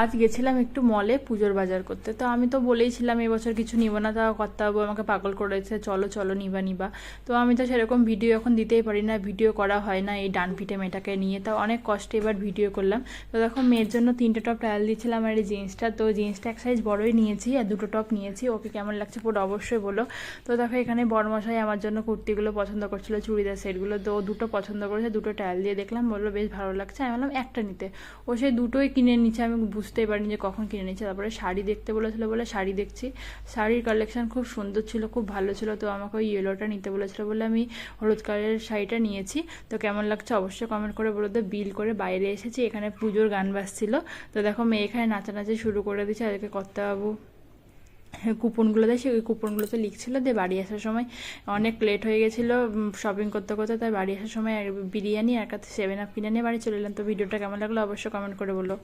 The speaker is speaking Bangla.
আজ গেছিলাম একটু মলে পুজোর বাজার করতে। তো আমি তো বলেইছিলাম এবছর কিছু নিব না, তা কর্তাবাবু আমাকে পাগল করেছে, চলো চলো নিবা নিবা। তো আমি তো সেরকম ভিডিও এখন দিতেই পারি না, ভিডিও করা হয় না এই ডান পিঠে মেয়েটাকে নিয়ে, তা অনেক কষ্টে এবার ভিডিও করলাম। তো দেখো মেয়ের জন্য 3টে টপ ট্রায়াল দিয়েছিলাম, আর এই জিন্সটা, তো জিন্সটা এক সাইজ বড়ই নিয়েছি আর 2টো টপ নিয়েছি। ওকে কেমন লাগছে পুরো অবশ্যই বলো। তো দেখো এখানে বড়মশাই আমার জন্য কুর্তিগুলো পছন্দ করছিল, চুড়িদার সেটগুলো, তো 2টো পছন্দ করেছে, 2টো ট্রায়াল দিয়ে দেখলাম, বললো বেশ ভালো লাগছে। আমি বললাম একটা নিতে, ও সে 2টোই কিনে নিচ্ছে, আমি বুঝতেই পারিনি যে কখন কিনে নিচ্ছে। তারপরে শাড়ি দেখতে বলেছিল বলে শাড়ি দেখছি, শাড়ির কালেকশন খুব সুন্দর ছিল, খুব ভালো ছিল। তো আমাকে ওই ইয়েলোটা নিতে বলেছিল বলে আমি হলুদ কালারের শাড়িটা নিয়েছি। তো কেমন লাগছে অবশ্যই কমেন্ট করে বলো। তো বিল করে বাইরে এসেছি, এখানে পুজোর গান বাজছিল। তো দেখো মেয়ে এখানে নাচানাচি শুরু করে দিচ্ছে, আজকে কর্তাবাবু কুপনগুলো দেয়, সেই কুপনগুলোতে লিখছিল। দিয়ে বাড়ি আসার সময় অনেক লেট হয়ে গেছিলো শপিং করতে করতে, তাই বাড়ি আসার সময় বিরিয়ানি আর কাছে 7 আপ কিনে নিয়ে বাড়ি চলে এলাম। তো ভিডিওটা কেমন লাগলো অবশ্যই কমেন্ট করে বলো।